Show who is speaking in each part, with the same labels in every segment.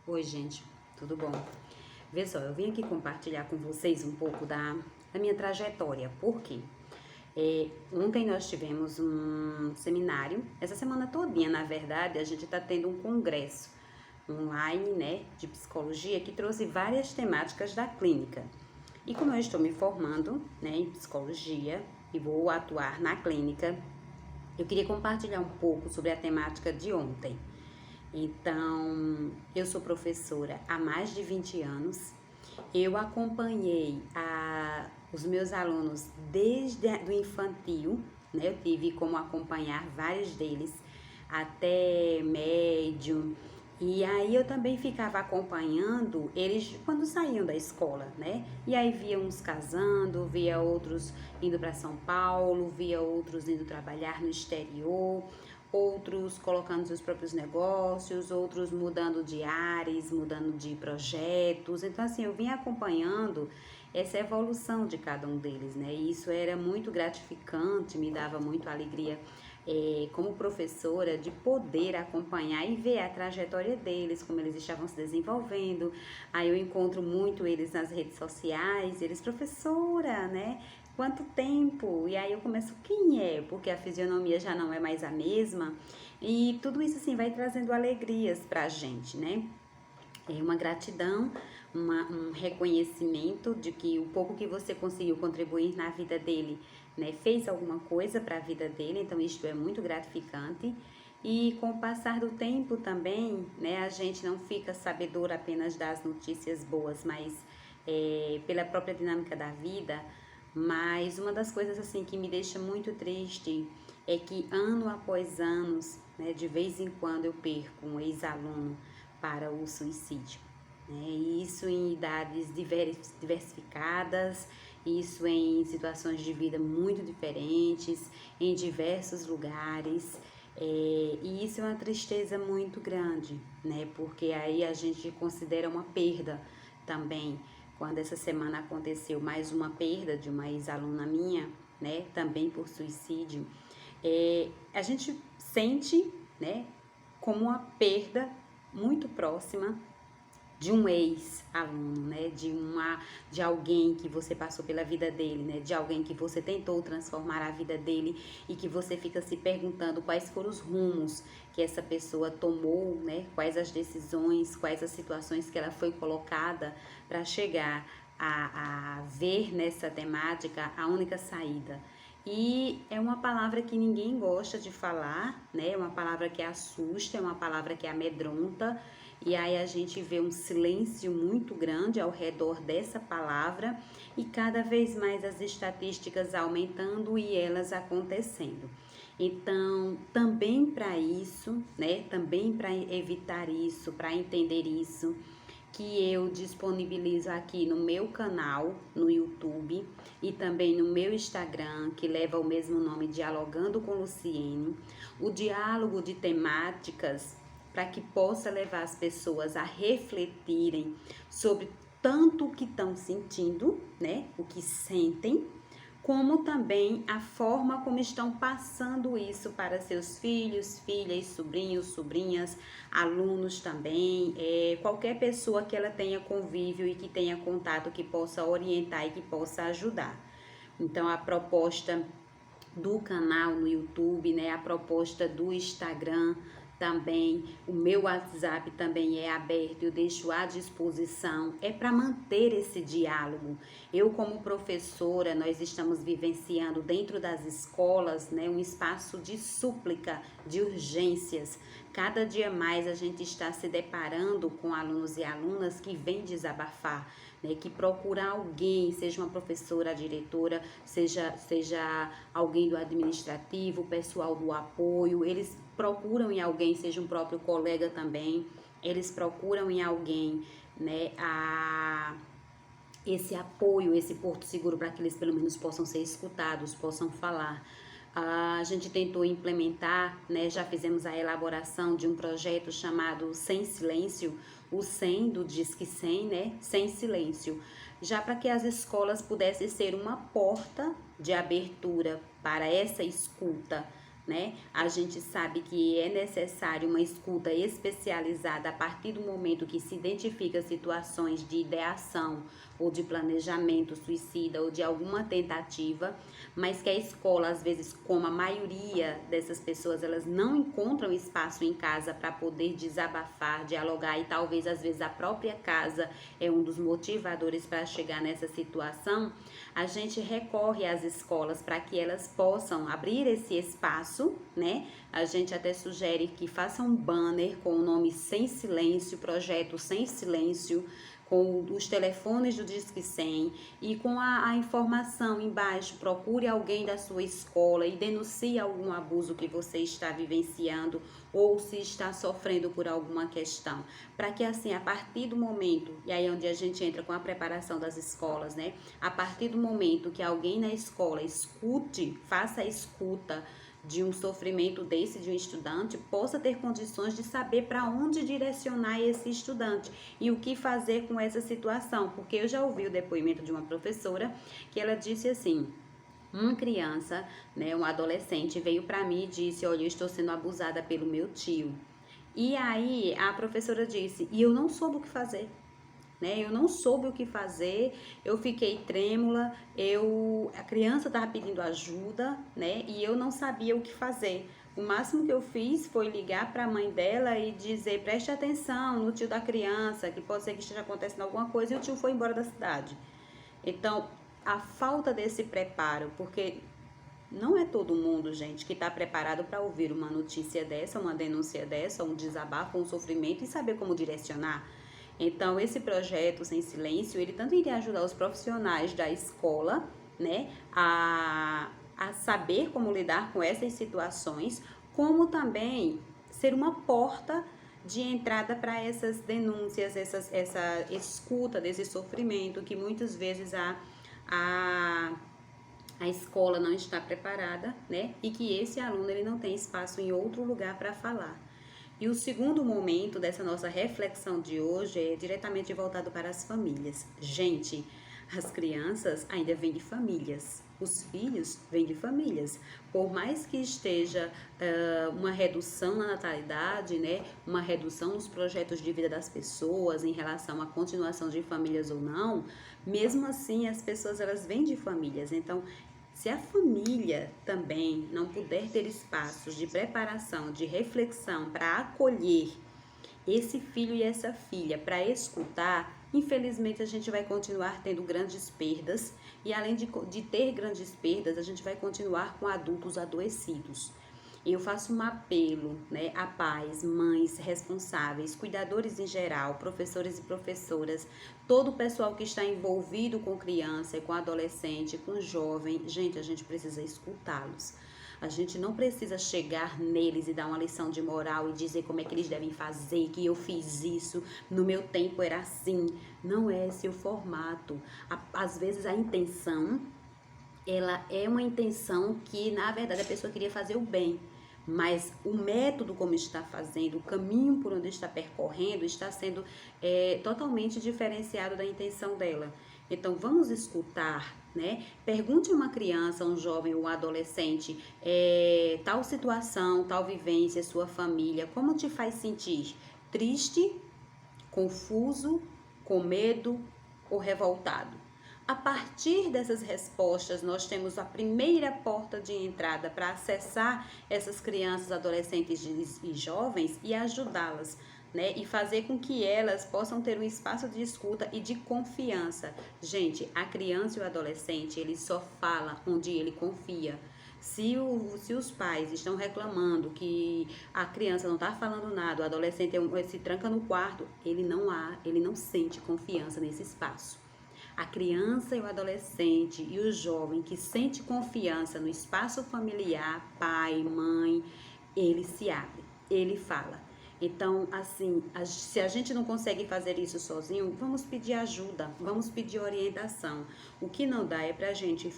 Speaker 1: Oi, gente, tudo bom? Vê só, eu vim aqui compartilhar com vocês um pouco da minha trajetória. Por quê? Ontem nós tivemos um seminário, essa semana todinha, na verdade, a gente está tendo um congresso online, né, de psicologia que trouxe várias temáticas da clínica. E como eu estou me formando, né, em psicologia e vou atuar na clínica, eu queria compartilhar um pouco sobre a temática de ontem. Então, eu sou professora há mais de 20 anos. Eu acompanhei os meus alunos desde o infantil, né? Eu tive como acompanhar vários deles até médio. E aí eu também ficava acompanhando eles quando saíam da escola, né? E aí via uns casando, via outros indo para São Paulo, via outros indo trabalhar no exterior, outros colocando seus próprios negócios, outros mudando de áreas, mudando de projetos. Então, assim, eu vim acompanhando essa evolução de cada um deles, né? E isso era muito gratificante, me dava muito alegria como professora de poder acompanhar e ver a trajetória deles, como eles estavam se desenvolvendo. Aí eu encontro muito eles nas redes sociais, eles, professora, né? Quanto tempo? E aí eu começo, quem é? Porque a fisionomia já não é mais a mesma. E tudo isso, assim, vai trazendo alegrias pra gente, né? É uma gratidão, um reconhecimento de que o pouco que você conseguiu contribuir na vida dele, né, fez alguma coisa para a vida dele, então isto é muito gratificante. E com o passar do tempo também, né, a gente não fica sabedor apenas das notícias boas, mas pela própria dinâmica da vida. Mas uma das coisas assim que me deixa muito triste é que ano após anos, né, de vez em quando eu perco um ex-aluno para o suicídio, né? E isso em idades diversificadas, isso em situações de vida muito diferentes, em diversos lugares. E isso é uma tristeza muito grande, né? Porque aí a gente considera uma perda também. Quando essa semana aconteceu mais uma perda de uma ex-aluna minha, né? Também por suicídio, a gente sente, né? Como uma perda muito próxima de um ex-aluno, né? De alguém que você passou pela vida dele, né? De alguém que você tentou transformar a vida dele e que você fica se perguntando quais foram os rumos que essa pessoa tomou, né? Quais as decisões, quais as situações que ela foi colocada para chegar a ver nessa temática a única saída. E é uma palavra que ninguém gosta de falar, né? É uma palavra que assusta, é uma palavra que amedronta. E aí a gente vê um silêncio muito grande ao redor dessa palavra e cada vez mais as estatísticas aumentando e elas acontecendo. Então, também para isso, né? Também para evitar isso, para entender isso, que eu disponibilizo aqui no meu canal no YouTube e também no meu Instagram, que leva o mesmo nome, Dialogando com Luciene, o diálogo de temáticas para que possa levar as pessoas a refletirem sobre tanto o que estão sentindo, né, o que sentem, como também a forma como estão passando isso para seus filhos, filhas, sobrinhos, sobrinhas, alunos também, qualquer pessoa que ela tenha convívio e que tenha contato, que possa orientar e que possa ajudar. Então, a proposta do canal no YouTube, né, a proposta do Instagram também, o meu WhatsApp também é aberto, eu deixo à disposição, é para manter esse diálogo. Eu como professora, nós estamos vivenciando dentro das escolas, né, um espaço de súplica, de urgências. Cada dia mais a gente está se deparando com alunos e alunas que vêm desabafar, né, que procura alguém, seja uma professora, a diretora, seja alguém do administrativo, o pessoal do apoio, eles procuram em alguém, seja um próprio colega também, eles procuram em alguém, né, esse apoio, esse porto seguro para que eles pelo menos possam ser escutados, possam falar. A gente tentou implementar, né, já fizemos a elaboração de um projeto chamado Sem Silêncio, o 100 do Disque 100, né, Sem Silêncio, já para que as escolas pudessem ser uma porta de abertura para essa escuta, né? A gente sabe que é necessário uma escuta especializada a partir do momento que se identifica situações de ideação ou de planejamento suicida ou de alguma tentativa, mas que a escola, às vezes, como a maioria dessas pessoas, elas não encontram espaço em casa para poder desabafar, dialogar, e talvez, às vezes, a própria casa é um dos motivadores para chegar nessa situação. A gente recorre às escolas para que elas possam abrir esse espaço, né? A gente até sugere que façam um banner com o nome Sem Silêncio, projeto Sem Silêncio, com os telefones do Disque 100 e com a informação embaixo. Procure alguém da sua escola e denuncie algum abuso que você está vivenciando ou se está sofrendo por alguma questão, para que assim, a partir do momento, e aí é onde a gente entra com a preparação das escolas, né? A partir do momento que alguém na escola escute, faça a escuta de um sofrimento desse de um estudante, possa ter condições de saber para onde direcionar esse estudante e o que fazer com essa situação, porque eu já ouvi o depoimento de uma professora que ela disse assim: uma criança, né, um adolescente veio para mim e disse: olha, eu estou sendo abusada pelo meu tio. E aí a professora disse: e eu não soube o que fazer. Né? Eu não soube o que fazer, eu fiquei trêmula, a criança estava pedindo ajuda, né? E eu não sabia o que fazer. O máximo que eu fiz foi ligar para a mãe dela e dizer: preste atenção no tio da criança, que pode ser que esteja acontecendo alguma coisa, e o tio foi embora da cidade. Então, a falta desse preparo, porque não é todo mundo, gente, que está preparado para ouvir uma notícia dessa, uma denúncia dessa, um desabafo, um sofrimento e saber como direcionar. Então, esse projeto Sem Silêncio, ele tanto iria ajudar os profissionais da escola, né, a saber como lidar com essas situações, como também ser uma porta de entrada para essas denúncias, essa escuta desse sofrimento que muitas vezes a escola não está preparada, né? E que esse aluno ele não tem espaço em outro lugar para falar. E o segundo momento dessa nossa reflexão de hoje é diretamente voltado para as famílias. Gente, as crianças ainda vêm de famílias, os filhos vêm de famílias. Por mais que esteja uma redução na natalidade, né, uma redução nos projetos de vida das pessoas em relação à continuação de famílias ou não, mesmo assim as pessoas elas vêm de famílias. Então, se a família também não puder ter espaços de preparação, de reflexão para acolher esse filho e essa filha, para escutar, infelizmente a gente vai continuar tendo grandes perdas e além de ter grandes perdas, a gente vai continuar com adultos adoecidos. Eu faço um apelo, né, a pais, mães responsáveis, cuidadores em geral, professores e professoras, todo o pessoal que está envolvido com criança, com adolescente, com jovem. Gente, a gente precisa escutá-los. A gente não precisa chegar neles e dar uma lição de moral e dizer como é que eles devem fazer, que eu fiz isso, no meu tempo era assim. Não é esse o formato. Às vezes a intenção, ela é uma intenção que, na verdade, a pessoa queria fazer o bem. Mas o método como está fazendo, o caminho por onde está percorrendo, está sendo totalmente diferenciado da intenção dela. Então, vamos escutar, né? Pergunte a uma criança, um jovem ou um adolescente, tal situação, tal vivência, sua família, como te faz sentir? Triste, confuso, com medo ou revoltado? A partir dessas respostas, nós temos a primeira porta de entrada para acessar essas crianças, adolescentes e jovens e ajudá-las, né? E fazer com que elas possam ter um espaço de escuta e de confiança. Gente, a criança e o adolescente, ele só fala onde ele confia. Se os pais estão reclamando que a criança não está falando nada, o adolescente se tranca no quarto, ele não sente confiança nesse espaço. A criança e o adolescente e o jovem que sente confiança no espaço familiar, pai, mãe, ele se abre, ele fala. Então, assim, se a gente não consegue fazer isso sozinho, vamos pedir ajuda, vamos pedir orientação. O que não dá é pra gente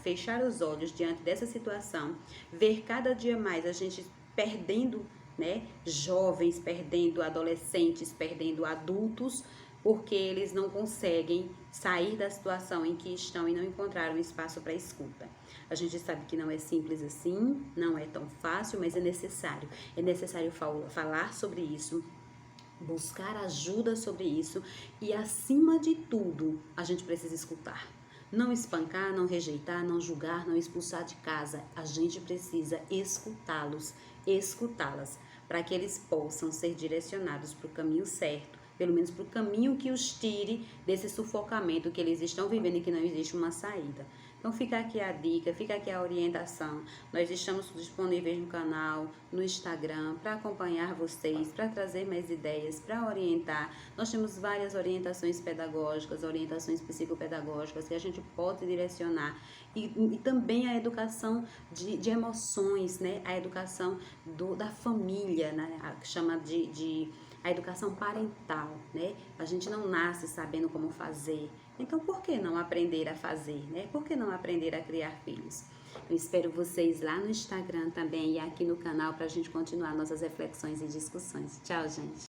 Speaker 1: fechar os olhos diante dessa situação, ver cada dia mais a gente perdendo, né, jovens, perdendo adolescentes, perdendo adultos, porque eles não conseguem sair da situação em que estão e não encontraram espaço para escuta. A gente sabe que não é simples assim, não é tão fácil, mas é necessário. É necessário falar sobre isso, buscar ajuda sobre isso e, acima de tudo, a gente precisa escutar. Não espancar, não rejeitar, não julgar, não expulsar de casa. A gente precisa escutá-los, escutá-las, para que eles possam ser direcionados para o caminho certo, pelo menos para o caminho que os tire desse sufocamento que eles estão vivendo e que não existe uma saída. Então fica aqui a dica, fica aqui a orientação. Nós estamos disponíveis no canal, no Instagram, para acompanhar vocês, para trazer mais ideias, para orientar. Nós temos várias orientações pedagógicas, orientações psicopedagógicas que a gente pode direcionar. E também a educação de emoções, né? A educação da família, né? Que chama a educação parental, né? A gente não nasce sabendo como fazer. Então, por que não aprender a fazer, né? Por que não aprender a criar filhos? Eu espero vocês lá no Instagram também e aqui no canal para a gente continuar nossas reflexões e discussões. Tchau, gente!